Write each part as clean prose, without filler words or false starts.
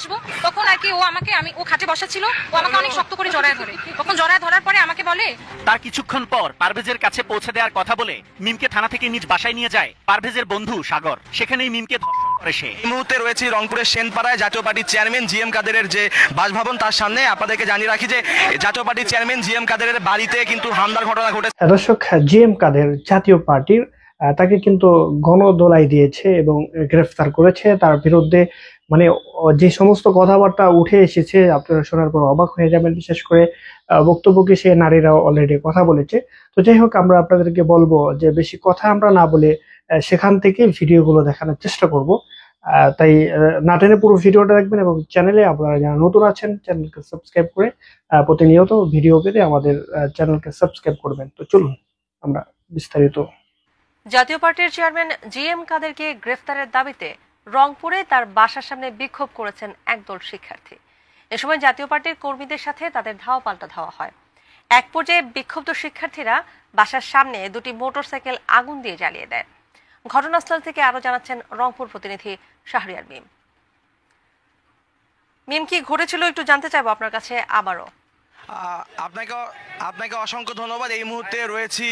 আসবো তখন আর কি ও খাটে বসা ছিল, ও আমাকে অনেক শক্ত করে জড়ায় ধরে। তখন জড়ায় ধরার পরে আমাকে বলে, তার কিছুক্ষণ পর পারভেজের কাছে পৌঁছে দেওয়ার কথা বলে মিমকে থানা থেকে নিজ বাসায় নিয়ে যায় পারভেজের বন্ধু সাগর। সেখানেই মিমকে ধর্ষণ করে সে। এই মুহূর্তে রয়েছে রংপুরের সেনপাড়ায় জাতীয় পার্টির চেয়ারম্যান জিএম কাদেরের যে বাসভবন, তার সামনে আপনাদেরকে জানিয়ে রাখি যে জাতীয় পার্টির চেয়ারম্যান জিএম কাদেরের বাড়িতে কিন্তু হামলার ঘটনা ঘটেছে। দর্শক, জিএম কাদের জাতীয় পার্টির তাকে কিন্তু গণদোলাই দিয়েছে এবং গ্রেফতার করেছে। তার বিরুদ্ধে মানে যে সমস্ত কথাবার্তা উঠে এসেছে আপনারা শোনার পর অবাক হয়ে যাবেন। বিশেষ করে বক্তব্যকে সে নারীরাও অলরেডি কথা বলেছে। তো যাই হোক, আমরা আপনাদেরকে বলবো যে বেশি কথা আমরা না বলে সেখান থেকে ভিডিওগুলো দেখানোর চেষ্টা করব। তাই না টেনে পুরো ভিডিওটা দেখবেন এবং চ্যানেলে আপনারা যারা নতুন আছেন চ্যানেলকে সাবস্ক্রাইব করে প্রতিনিয়ত ভিডিও পেতে আমাদের চ্যানেলকে সাবস্ক্রাইব করবেন। তো চলুন আমরা বিস্তারিত। জাতীয় পার্টির চেয়ারম্যান জিএম কাদেরকে গ্রেফতারের দাবিতে রংপুরে তার বাসার সামনে বিক্ষোভ করেছেন একদল শিক্ষার্থী। এ সময় জাতীয় পার্টির কর্মীদের সাথে তাদের ধাওয়া পাল্টা ধাওয়া হয়। এক পর্যায়ে বিক্ষুব্ধ শিক্ষার্থীরা বাসার সামনে দুটি মোটরসাইকেল আগুন দিয়ে জ্বালিয়ে দেয়। ঘটনাস্থল থেকে আরো জানাচ্ছেন রংপুর প্রতিনিধি শাহরিয়ার মিম। মিম, কি ঘটেছিল একটু জানতে চাইবো আপনার কাছে আবারও। আপনাকে অসংখ্য ধন্যবাদ। এই মুহূর্তে রয়েছি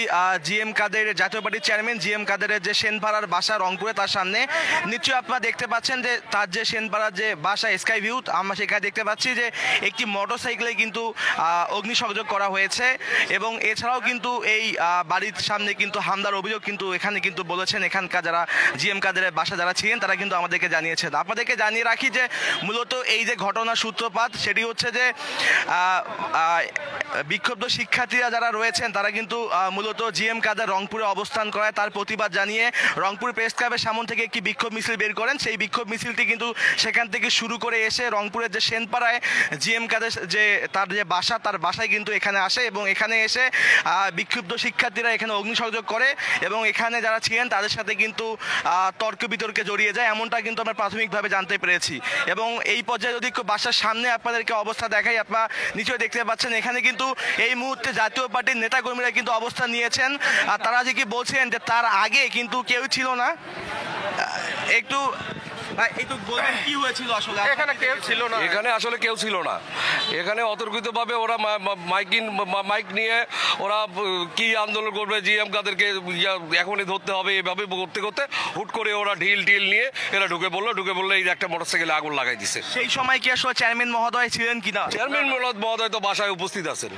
জিএম কাদের, জাতীয় পার্টির চেয়ারম্যান জিএম কাদেরের যে সেনপাড়ার বাসা রংপুরে, তার সামনে। নিশ্চয়ই আপনারা দেখতে পাচ্ছেন যে তার যে সেনপাড়ার যে বাসা স্কাই ভিউ, আমরা সেখানে দেখতে পাচ্ছি যে একটি মোটরসাইকেলে কিন্তু অগ্নিসংযোগ করা হয়েছে এবং এছাড়াও কিন্তু এই বাড়ির সামনে কিন্তু হামলার অভিযোগ কিন্তু এখানে কিন্তু বলেছেন এখানকার যারা জিএম কাদেরের বাসা যারা ছিলেন তারা কিন্তু আমাদেরকে জানিয়েছেন। আপনাদেরকে জানিয়ে রাখি যে মূলত এই যে ঘটনার সূত্রপাত সেটি হচ্ছে যে বিক্ষুব্ধ শিক্ষার্থীরা যারা রয়েছেন তারা কিন্তু মূলত জিএম কাদের রংপুরে অবস্থান করায় তার প্রতিবাদ জানিয়ে রংপুর প্রেস ক্লাবের সামনে থেকে একটি বিক্ষোভ মিছিল বের করেন। সেই বিক্ষোভ মিছিলটি কিন্তু সেখান থেকে শুরু করে এসে রংপুরের যে সেনপাড়ায় জিএম কাদের যে তার যে বাসা, তার বাসায় কিন্তু এখানে আসে এবং এখানে এসে বিক্ষুব্ধ শিক্ষার্থীরা এখানে অগ্নিসংযোগ করে এবং এখানে যারা ছিলেন তাদের সাথে কিন্তু তর্ক বিতর্কে জড়িয়ে যায়, এমনটা কিন্তু আমরা প্রাথমিকভাবে জানতে পেরেছি। এবং এই পর্যায়ে যদি বাসার সামনে আপনাদেরকে অবস্থা দেখাই, আপনারা নিশ্চয়ই দেখতে পাচ্ছেন এখানে কিন্তু এই মুহূর্তে জাতীয় পার্টির নেতাকর্মীরা কিন্তু অবস্থান নিয়েছেন। আর তারা যে কি বলছেন যে তার আগে কিন্তু কেউ ছিল না। একটু বলবেন কি হয়েছিল আসলে? এখানে কেউ ছিল না, এখানে আসলে কেউ ছিল না। এখানে অতর্কিতভাবে ওরা মাইক নিয়ে ওরা কি আন্দোলন করবে, জিএম কাদেরকে এখনই ধরতে হবে, এভাবে করতে করতে হুট করে ওরা ঢিল নিয়ে এরা ঢুকে বললো এই একটা মোটরসাইকেলে আগুন লাগাই দিছে। সেই সময় কি আসলে চেয়ারম্যান মহোদয় ছিলেন কিনা? চেয়ারম্যান মহোদয় তো বাসায় উপস্থিত আছেন,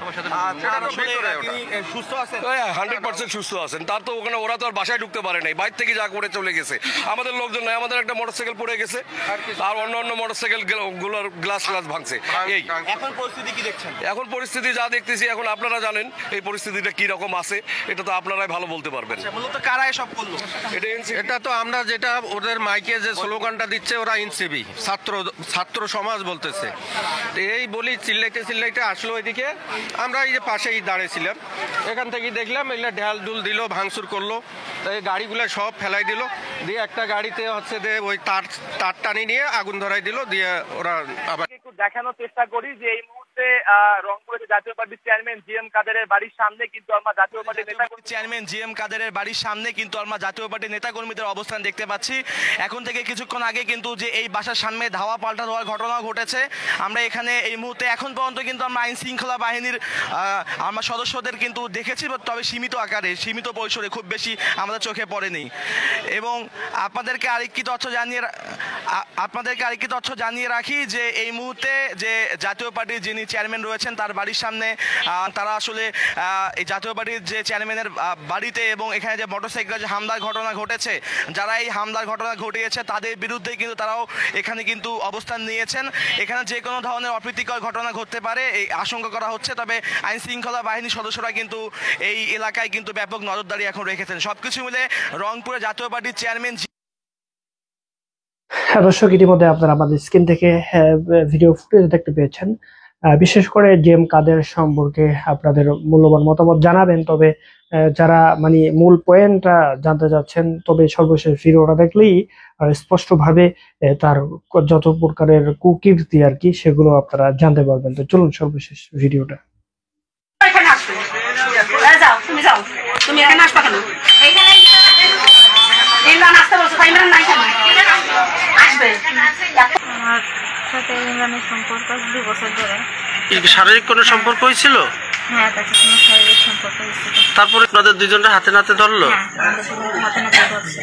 100% সুস্থ আছেন। তার তো ওখানে ওরা তো আর বাসায় ঢুকতে পারে নাই, বাইরে থেকে যা করে চলে গেছে। আমাদের লোকজন নয়, আমাদের একটা মোটরসাইকেল পড়ে গেছে আর অন্য মোটরসাইকেল গুলোর গ্লাস ভাঙছে। এই এখন পরিস্থিতি কি দেখছেন? এখন পরিস্থিতি যা দেখতেছি, এখন আপনারা জানেন এই পরিস্থিতিটা কি রকম আছে, এটা তো আপনারাই ভালো বলতে পারবেন। মূলত কারা এসব করলো? এটা তো আমরা যেটা ওদের মাইকে যে স্লোগানটা দিচ্ছে ওরা এনসিপি ছাত্র সমাজ বলতেছে, এই বলি চিল্লাইতে আসলো এদিকে। আমরা এই যে পাশেই দাঁড়িয়েছিলাম, এখান থেকে দেখলাম এগুলো ঢাল ডুল দিল, ভাঙচুর করলো, এই গাড়িগুলো সব ফেলাই দিল, দিয়ে একটা গাড়িতে হচ্ছে যে ওই তার টানি নিয়ে আগুন ধরাই দিল, দিয়ে ওরা আবার একটু দেখানোর চেষ্টা করি যে এই মুহূর্তে রংপুরের জাতীয় পার্টির চেয়ারম্যান জিএম কাদেরের বাড়ির সামনে কিন্তু আমরা জাতীয় পার্টির চেয়ারম্যান জিএম কাদেরের বাড়ির সামনে কিন্তু আমরা জাতীয় পার্টির নেতাকর্মীদের অবস্থান দেখতে পাচ্ছি। এখন থেকে কিছুক্ষণ আগে কিন্তু যে এই বাসার সামনে ধাওয়া পাল্টা দেওয়ার ঘটনা ঘটেছে, আমরা এখানে এই মুহূর্তে এখন পর্যন্ত কিন্তু আমরা আইন শৃঙ্খলা বাহিনীর আমরা সদস্যদের কিন্তু দেখেছি, তবে সীমিত আকারে সীমিত পরিসরে, খুব বেশি আমাদের চোখে পড়েনি। এবং আপনাদেরকে আরেকটি তথ্য জানিয়ে রাখি যে এই মুহূর্তে যে জাতীয় পার্টির যিনি চেয়ারম্যান রয়েছেন তার বাড়ির সামনে তারা আসলে এই জাতীয় পার্টির যে চেয়ারম্যানের বাড়িতে এবং এখানে যে মোটরসাইকেল যে হামলার ঘটনা ঘটেছে, যারা এই হামলার ঘটনা ঘটিয়েছে তাদের বিরুদ্ধে কিন্তু তারাও এখানে কিন্তু অবস্থান নিয়েছেন। এখানে যে কোনো ধরনের অপ্রীতিকর ঘটনা ঘটতে পারে এই আশঙ্কা করা হচ্ছে, তবে আইন শৃঙ্খলা বাহিনীর সদস্যরা কিন্তু এই এলাকায় কিন্তু ব্যাপক নজরদারি এখন রেখেছেন। সবকিছু মিলে রংপুরে জাতীয় পার্টির চেয়ারম্যান। দর্শক, ইতিমধ্যে আপনারা আমাদের স্ক্রিন থেকে ভিডিও ফুটেজ দেখতে পেয়েছেন। বিশেষ করে জিএম কাদের সম্পর্কে আপনাদের মূল্যবান মতামত জানাবেন। তবে যারা মানে মূল পয়েন্টটা জানতে চাচ্ছেন, তবে সর্বশেষ ভিডিওটা দেখলেই স্পষ্টভাবে তার যত প্রকারের কুকীর্তি আর কি সেগুলো আপনারা জানতে পারবেন। তো চলুন সর্বশেষ ভিডিওটা। তুমি এখানে আসবা কেন? আসবে সাথে ইমরানের সম্পর্ক 2 বছর ধরে। শারীরিক কোনো সম্পর্ক হয়েছিল? হ্যাঁ, তার সাথে আমার শারীরিক সম্পর্ক হয়েছিল। তারপরে আপনাদের দুজনের হাতে নাতে ধরলো? হ্যাঁ, আমাদের দুজনের হাতে নাতে ধরছে।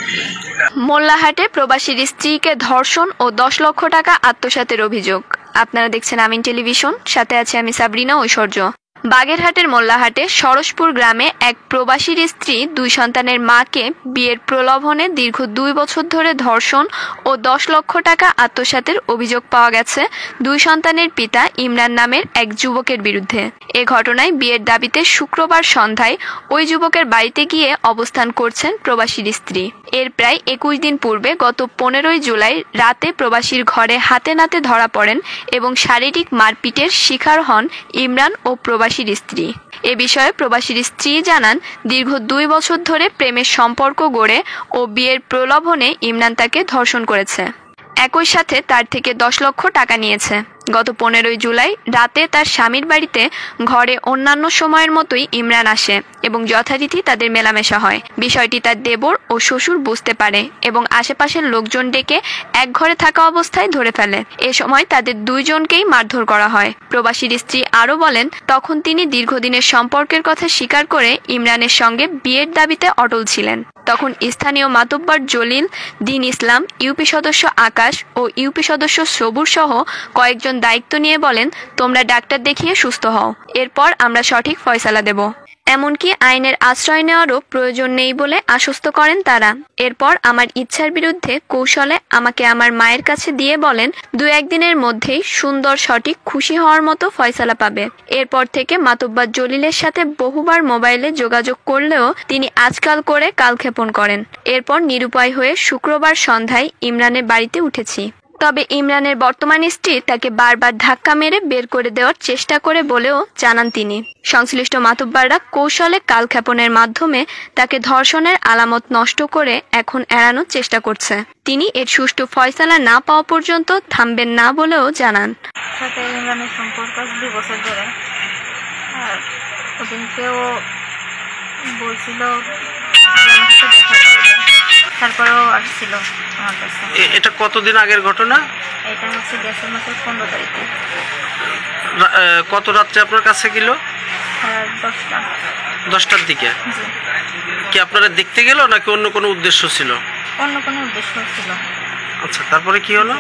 মোল্লাহাটে প্রবাসীর স্ত্রীকে ধর্ষণ ও 10 লক্ষ টাকা আত্মসাতের অভিযোগ। আপনারা দেখছেন আমিন টেলিভিশন, সাথে আছে আমি সাবরিনা ঐশ্বর্য। বাগেরহাটের মোল্লাহাটে সরসপুর গ্রামে এক প্রবাসীর স্ত্রী 2 সন্তানের মাকে বিয়ের প্রলোভনে দীর্ঘ 2 বছর ধরে ধর্ষণ ও 10 লক্ষ টাকা আত্মসাতের অভিযোগ পাওয়া গেছে 2 সন্তানের পিতা ইমরান নামের এক যুবকের বিরুদ্ধে। এ ঘটনায় বিয়ের দাবিতে শুক্রবার সন্ধ্যায় ওই যুবকের বাড়িতে গিয়ে অবস্থান করছেন প্রবাসীর স্ত্রী। এর প্রায় 21 দিন পূর্বে গত 15 জুলাই রাতে প্রবাসীর ঘরে হাতে নাতে ধরা পড়েন এবং শারীরিক মারপিটের শিকার হন ইমরান ও প্রবাসীর স্ত্রী। এ বিষয়ে প্রবাসীর স্ত্রী জানান, দীর্ঘ 2 বছর ধরে প্রেমের সম্পর্ক গড়ে ও বিয়ের প্রলোভনে ইমরান তাকে ধর্ষণ করেছে। একই সাথে তার থেকে 10 লক্ষ টাকা নিয়েছে। গত 15 জুলাই রাতে তার স্বামীর বাড়িতে ঘরে অন্যান্য সময়ের মতোই ইমরান আসে এবং যথারীতি তাদের মেলামেশা হয়। বিষয়টি তার দেবর ও শ্বশুর বুঝতে পারে এবং আশেপাশের লোকজন ডেকে এক ঘরে থাকা অবস্থায় ধরে ফেলে। এ সময় তাদের 2 জনকেই মারধর করা হয়। প্রবাসীর স্ত্রী আরও বলেন, তখন তিনি দীর্ঘদিনের সম্পর্কের কথা স্বীকার করে ইমরানের সঙ্গে বিয়ের দাবিতে অটল ছিলেন। তখন স্থানীয় মাতব্বর জলিল, দিন ইসলাম, ইউপি সদস্য আকাশ ও ইউপি সদস্য সবুর সহ কয়েকজন দায়িত্ব নিয়ে বলেন, তোমরা ডাক্তার দেখিয়ে সুস্থ হও, এরপর আমরা সঠিক ফয়সালা দেব। এমনকি আইনের আশ্রয় নেওয়ারও প্রয়োজন নেই বলে আশ্বস্ত করেন তারা। এরপর আমার ইচ্ছার বিরুদ্ধে কৌশলে আমাকে আমার মায়ের কাছে দিয়ে বলেন, 2-1 দিনের মধ্যেই সুন্দর সঠিক খুশি হওয়ার মতো ফয়সালা পাবে। এরপর থেকে মাতব্বর জলিলের সাথে বহুবার মোবাইলে যোগাযোগ করলেও তিনি আজকাল করে কালক্ষেপণ করেন। এরপর নিরুপায় হয়ে শুক্রবার সন্ধ্যায় ইমরানের বাড়িতে উঠেছি। তবে ইমরানের বর্তমান স্ত্রী তাকে বারবার ধাক্কা মেরে বের করে দেওয়ার চেষ্টা করে বলেও জানান তিনি। সংশ্লিষ্ট মাতব্বররা কৌশলে কালক্ষেপণের মাধ্যমে তাকে ধর্ষণের আলামত নষ্ট করে এখন এড়ানোর চেষ্টা করছে। তিনি এর সুষ্ঠু ফয়সালা না পাওয়া পর্যন্ত থামবেন না বলেও জানান। সাথে ইমরানের সম্পর্ক 2 বছর ধরে। আর ওদিনকেও বলছিল আমার সাথে দেখা করবে, তারপরেও আসছিল আমার কাছে। এটা কতদিন আগের ঘটনা? এটা হচ্ছে গ্যাসের মাসের 15 তারিখে। কত রাত্রে আপনার কাছে গেল? 10টার দিকে। জি। কি আপনারা দেখতে গেল নাকি অন্য কোনো উদ্দেশ্য ছিল? অন্য কোনো উদ্দেশ্য ছিল। আচ্ছা, তারপরে কি হলো?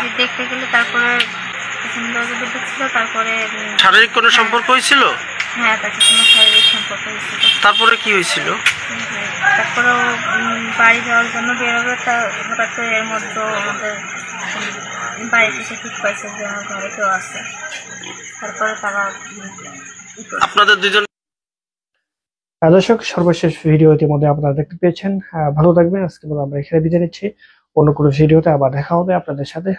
যে দেখতে গেলে তারপরে দরজা ছিল, তারপরে শারীরিক কোনো সম্পর্ক হয়েছিল? হ্যাঁ, তার সাথে আমার শারীরিক সম্পর্ক হয়েছিল। তারপরে কি হয়েছিল? তারপরেও বাড়ি যাওয়ার জন্য বেরোবে, তা হঠাৎ করে এর মধ্যে আমাদের বাড়িতে এসে ঠিক পাইছে যে আমার ঘরে কেউ আছে। তারপরে তারা আপনাদের 2 জন। দর্শক, সর্বশেষ ভিডিও ইতিমধ্যে আপনারা দেখতে পেয়েছেন। ভালো থাকবেন। আজকে আমরা এখানে বিদায় নিচ্ছি। অন্য কোনো ভিডিওতে আবার দেখা হবে আপনাদের সাথে।